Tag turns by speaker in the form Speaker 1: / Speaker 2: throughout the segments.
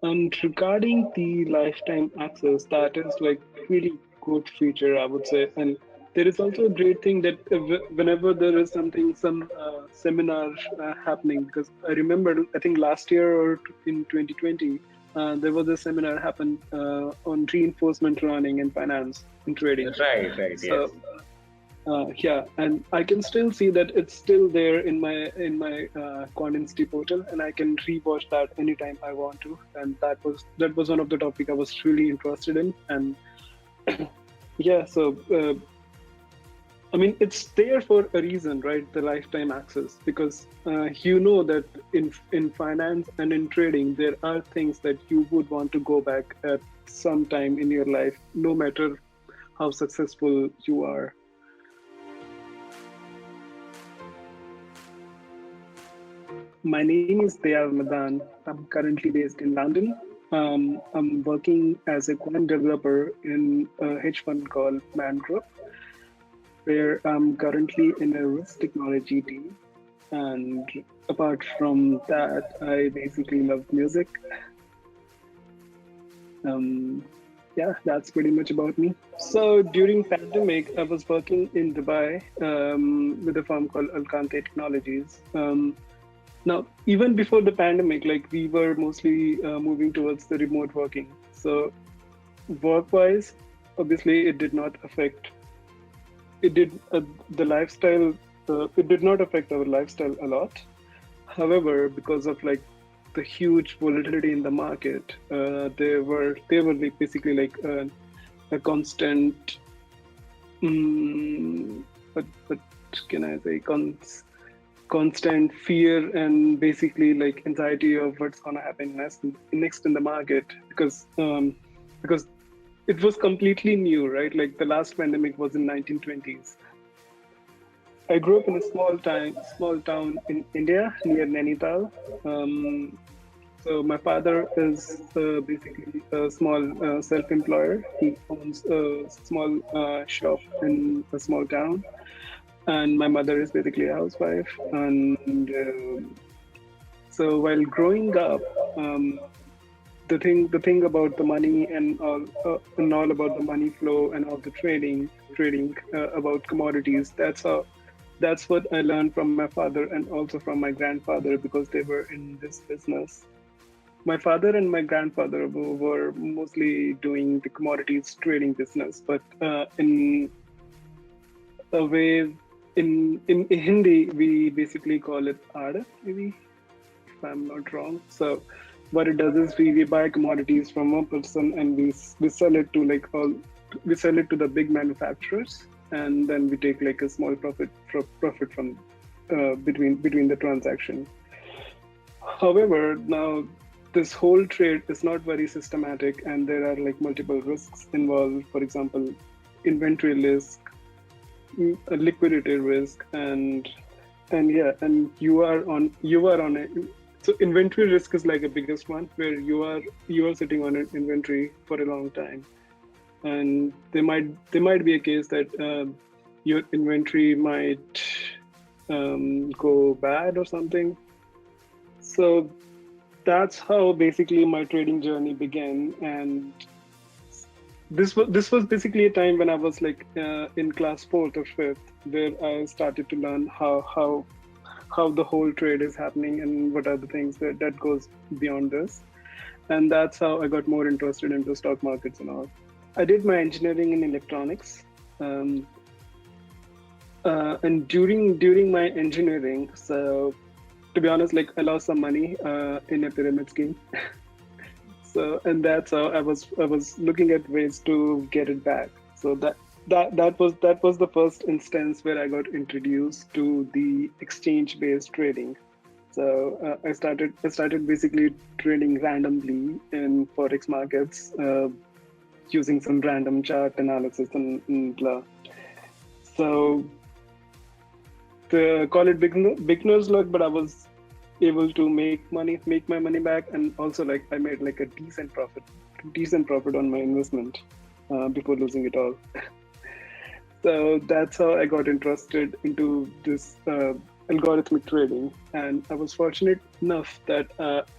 Speaker 1: And regarding the lifetime access, that is like really good feature, I would say. And there is also a great thing that whenever there is something, some seminar happening, because I remember, I think last year or in 2020, there was a seminar happened on reinforcement learning in finance and trading.
Speaker 2: Right, right, yes.
Speaker 1: So yeah, and I can still see that it's still there in my QuantInsti portal, and I can rewatch that anytime I want to. And that was one of the topic I was really interested in. And yeah, so I mean, it's there for a reason, right? The lifetime access, because you know that in finance and in trading, there are things that you would want to go back at some time in your life, no matter how successful you are. My name is Dayal Madan. I'm currently based in London. I'm working as a quant developer in a hedge fund called Man Group, where I'm currently in a risk technology team. And apart from that, I basically love music. Um, yeah, that's pretty much about me. So during pandemic, I was working in Dubai with a firm called Algorithmic Technologies. Now, even before the pandemic, like we were mostly moving towards the remote working. So, work-wise, obviously, it did not affect. It did the lifestyle. It did not affect our lifestyle a lot. However, because of like the huge volatility in the market, they were like basically like a constant. What can I say? Constant fear and basically like anxiety of what's going to happen next in the market, because it was completely new, right? Like the last pandemic was in 1920s. I grew up in a small town in India near Nainital. So my father is basically a small self-employer. He owns a small shop in a small town, and my mother is basically a housewife. And so while growing up, the thing about the money and all about the money flow and all the trading about commodities. That's what I learned from my father and also from my grandfather, because they were in this business. My father and my grandfather were mostly doing the commodities trading business, but in a way, in Hindi, we basically call it aada, maybe, if I'm not wrong. So what it does is we buy commodities from a person, and we sell it to like all we sell it to the big manufacturers, and then we take like a small profit from between the transaction. However, now this whole trade is not very systematic, and there are like multiple risks involved. For example, inventory risk, a liquidity risk, and yeah, and you are on a so inventory risk is like a biggest one, where you are sitting on an inventory for a long time, and there might be a case that your inventory might go bad or something. So that's how basically my trading journey began. And this was basically a time when I was like in class fourth or fifth, where I started to learn how the whole trade is happening and what are the things that goes beyond this. And that's how I got more interested into stock markets and all. I did my engineering in electronics. um, and during my engineering, so to be honest, like I lost some money in a pyramid scheme. So, and that's how I was looking at ways to get it back. So that was the first instance where I got introduced to the exchange based trading. So I started basically trading randomly in forex markets, using some random chart analysis and blah. So the call it beginner's luck, but I was able to make my money back, and also like I made like a decent profit on my investment before losing it all. So that's how I got interested into this algorithmic trading. And I was fortunate enough that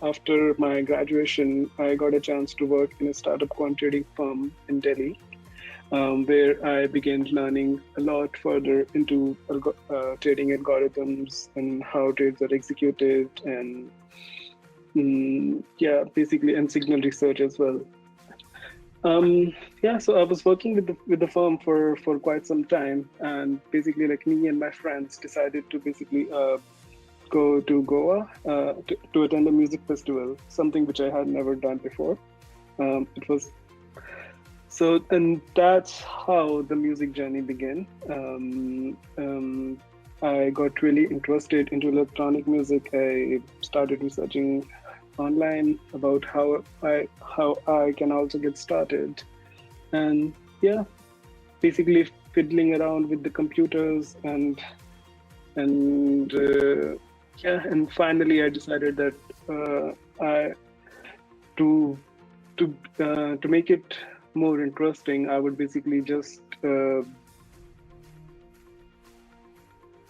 Speaker 1: after my graduation, I got a chance to work in a startup quant trading firm in Delhi, where I began learning a lot further into trading algorithms and how trades are executed, and yeah, basically, and signal research as well. Yeah, so I was working with the firm for quite some time, and basically, like me and my friends decided to basically go to Goa to attend a music festival, something which I had never done before. It was so, and that's how the music journey began. I got really interested into electronic music. I started researching online about how I can also get started, and yeah, basically fiddling around with the computers and yeah, and finally I decided that I to to make it more interesting, I would basically just to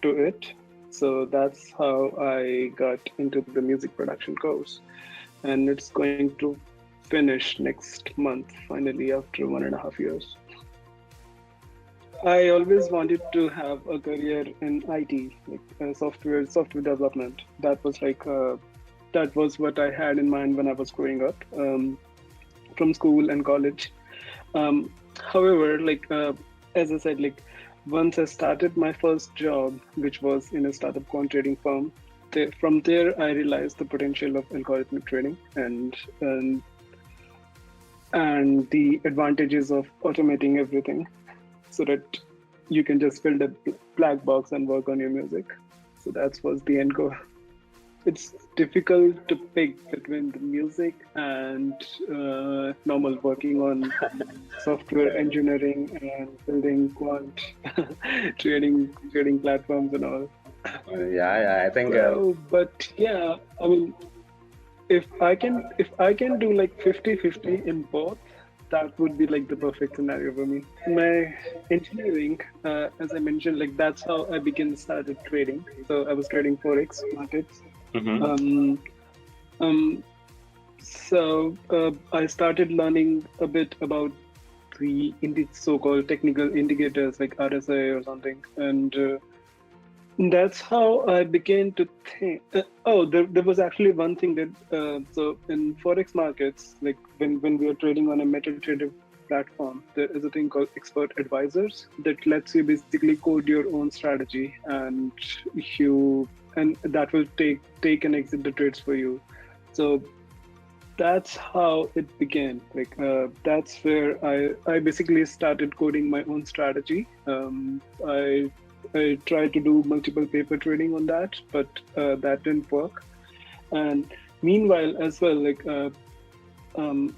Speaker 1: it. So that's how I got into the music production course, and it's going to finish next month finally after 1.5 years. I always wanted to have a career in IT, like software development. That was what I had in mind when I was growing up, from school and college. However, as I said, like once I started my first job, which was in a startup quant trading firm, from there I realized the potential of algorithmic trading and the advantages of automating everything, so that you can just build a black box and work on your music. So that was the end goal. It's difficult to pick between the music and normal working on software engineering and building quant trading platforms and all.
Speaker 2: Yeah, I think.
Speaker 1: So, but yeah, I mean, if I can do like 50-50 in both, that would be like the perfect scenario for me. My engineering, as I mentioned, like that's how I started trading. So I was trading forex markets. Um, um, so I started learning a bit about the so-called technical indicators like RSI or something, and that's how I began to think. There was actually one thing that so in forex markets, like when we are trading on a MetaTrader platform, there is a thing called expert advisors that lets you basically code your own strategy, and that will take and exit the trades for you. So that's how it began. That's where I basically started coding my own strategy. I tried to do multiple paper trading on that, but that didn't work. And meanwhile, as well,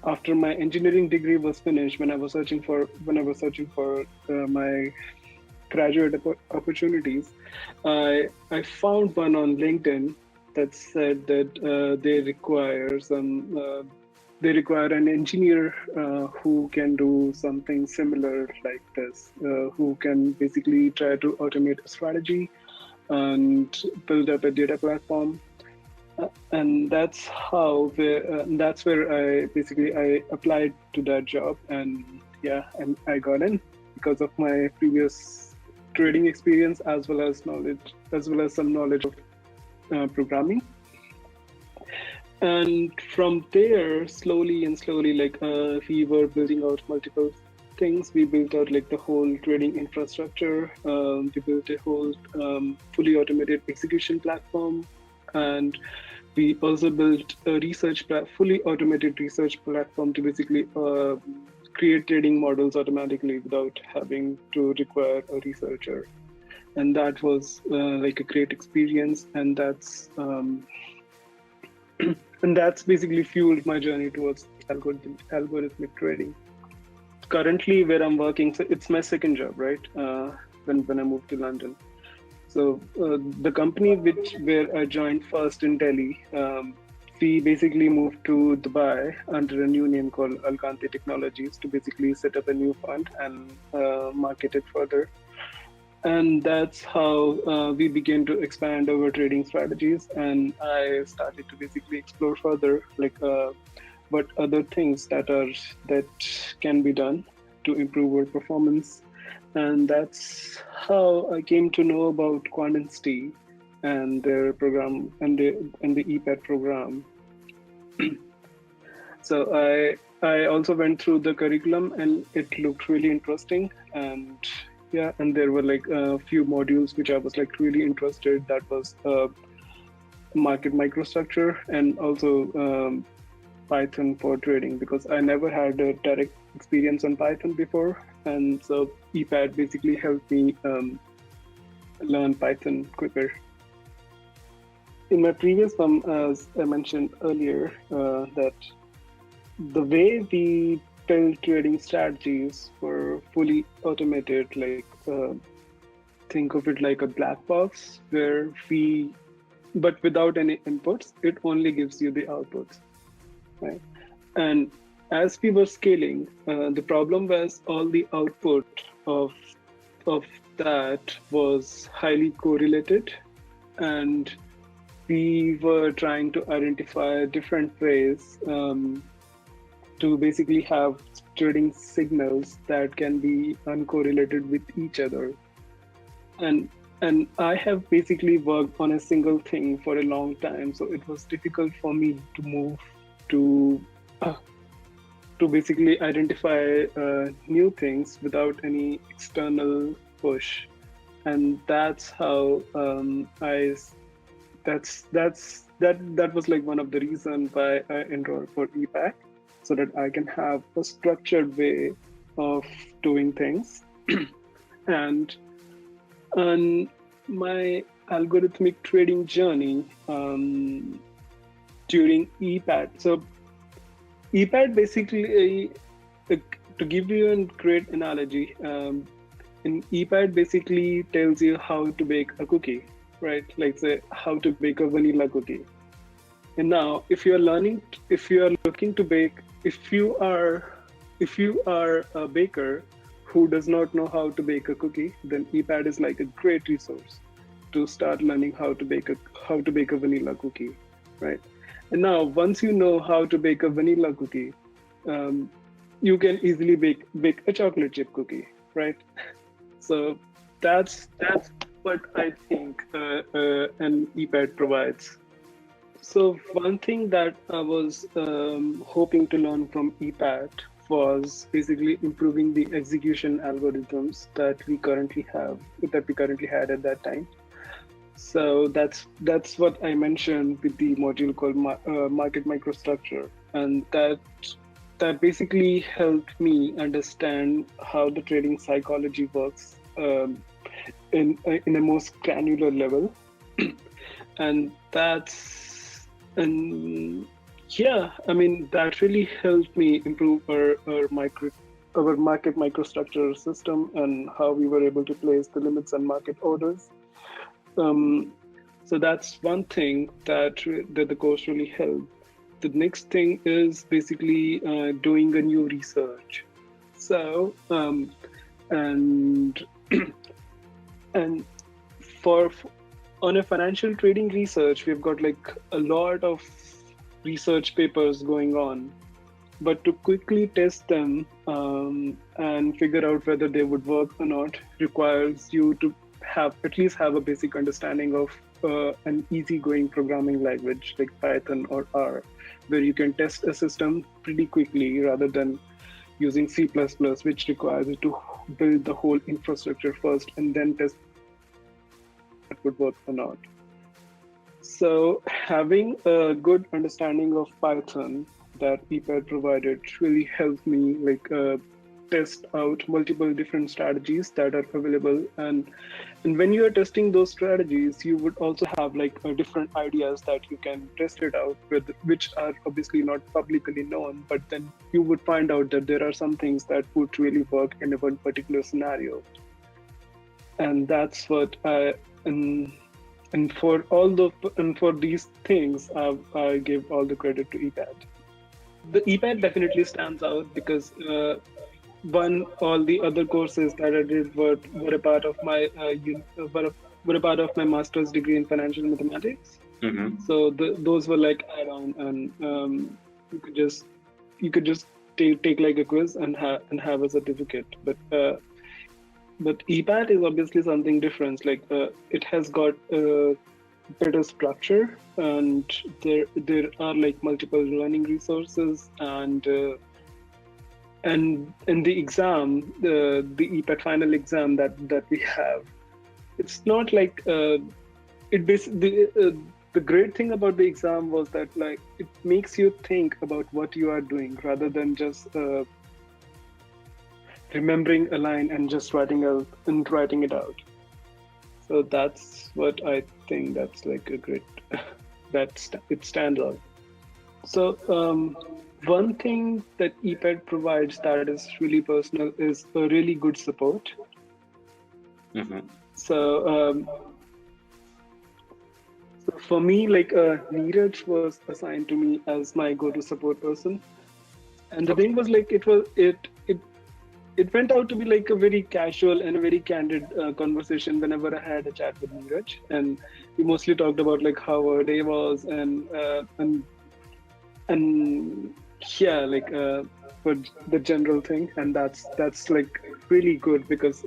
Speaker 1: after my engineering degree was finished, when I was searching for my graduate opportunities, I found one on LinkedIn that said that they require an engineer who can do something similar like this, who can basically try to automate a strategy and build up a data platform. And that's where I applied to that job, and yeah, and I got in because of my previous trading experience as well as some knowledge of programming. And from there, slowly, we were building out multiple things. We built out like the whole trading infrastructure. We built a whole fully automated execution platform, and we also built a fully automated research platform to basically create trading models automatically without having to require a researcher. And that was like a great experience, and that's basically fueled my journey towards algorithmic trading. Currently, where I'm working, so it's my second job, right? When I moved to London. So the company where I joined first in Delhi, we basically moved to Dubai under a new name called Algorithmic Technologies to basically set up a new fund and market it further. And that's how we began to expand our trading strategies. And I started to basically explore further, like what other things that can be done to improve our performance. And that's how I came to know about QuantInsti and their program and the EPAT program. So I also went through the curriculum and it looked really interesting. And yeah, and there were like a few modules which I was like really interested. That was market microstructure and also Python for trading, because I never had a direct experience on Python before. And so EPAT basically helped me learn Python quicker. In my previous one, as I mentioned earlier, that the way we build trading strategies were fully automated, like think of it like a black box where but without any inputs, it only gives you the outputs, right? And as we were scaling, the problem was all the output of that was highly correlated, and we were trying to identify different ways to basically have trading signals that can be uncorrelated with each other. And I have basically worked on a single thing for a long time, so it was difficult for me to move to to basically identify new things without any external push. And that's how that was like one of the reasons why I enrolled for EPAC, so that I can have a structured way of doing things. And on my algorithmic trading journey during EPAT, so EPAT basically, to give you a great analogy, in EPAT basically tells you how to bake a cookie, right? Like say how to bake a vanilla cookie. And now, if you are looking to bake, if you are a baker who does not know how to bake a cookie, then EPAT is like a great resource to start learning how to bake a vanilla cookie, right? And now, once you know how to bake a vanilla cookie, you can easily bake a chocolate chip cookie, right? So that's what I think an EPAT provides. So one thing that I was hoping to learn from EPAT was basically improving the execution algorithms that we currently had at that time. So that's what I mentioned with the module called market microstructure, and that basically helped me understand how the trading psychology works in a most granular level. And yeah, I mean, that really helped me improve our market microstructure system and how we were able to place the limits and market orders. So that's one thing that the course really helped. The next thing is basically doing a new research. So and and for on a financial trading research, we've got like a lot of research papers going on, but to quickly test them and figure out whether they would work or not requires you to at least have a basic understanding of an easygoing programming language like Python or R, where you can test a system pretty quickly rather than using C++, which requires you to build the whole infrastructure first and then test it would work or not. So having a good understanding of Python that EPAT provided really helped me test out multiple different strategies that are available. And when you are testing those strategies, you would also have different ideas that you can test it out with, which are obviously not publicly known, but then you would find out that there are some things that would really work in a one particular scenario. And that's what and for these things, I give all the credit to EPAT. The EPAT definitely stands out because all the other courses that I did were a part of my were a part of my master's degree in financial mathematics.
Speaker 2: Mm-hmm.
Speaker 1: So those were like add-on, and you could just you could just take like a quiz and have a certificate. But EPAT is obviously something different. Like it has got better structure, and there are like multiple learning resources, and in the exam, the EPAT final exam that we have, it's not like it basically the great thing about the exam was that like it makes you think about what you are doing rather than just remembering a line and just writing it out. So that's what I think. That's like a great it stands out. So one thing that EPAT provides that is really personal is a really good support.
Speaker 2: Mm-hmm.
Speaker 1: So for me, like Neeraj was assigned to me as my go-to support person, and the thing was like it went out to be like a very casual and a very candid conversation whenever I had a chat with Neeraj, and we mostly talked about like how our day was and yeah, like for the general thing, and that's like really good because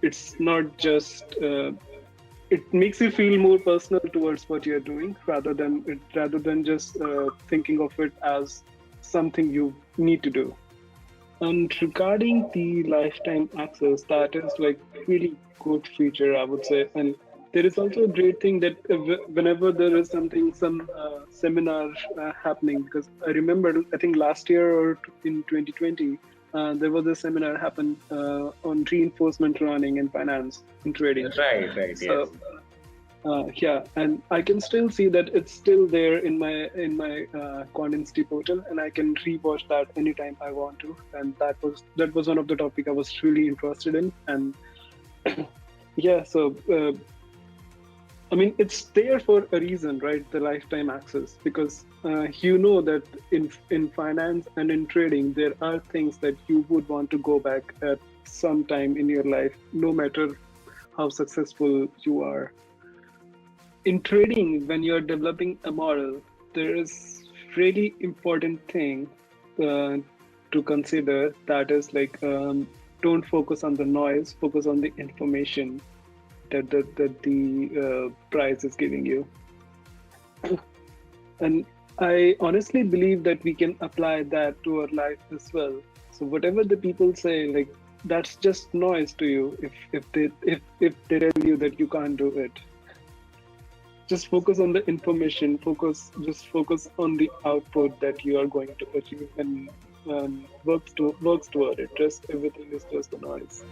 Speaker 1: it's not just it makes you feel more personal towards what you're doing rather than just thinking of it as something you need to do. And regarding the lifetime access, that is like really good feature, I would say. And there is also a great thing that whenever there is some seminar happening, because I remember, I think last year or in 2020, there was a seminar happened on reinforcement learning in finance and trading.
Speaker 2: Right, yes.
Speaker 1: So yeah, and I can still see that it's still there in my QuantInsti portal, and I can rewatch that anytime I want to. And that was one of the topic I was really interested in. And yeah, so I mean, it's there for a reason, right? The lifetime access, because you know that in finance and in trading, there are things that you would want to go back at some time in your life, no matter how successful you are. In trading, when you're developing a model, there is really important thing to consider. That is like don't focus on the noise, focus on the information that the price is giving you. And I honestly believe that we can apply that to our life as well. So whatever the people say, like that's just noise to you if they tell you that you can't do it. Just focus on the information, focus on the output that you are going to achieve, and works toward it. Just everything is just a noise.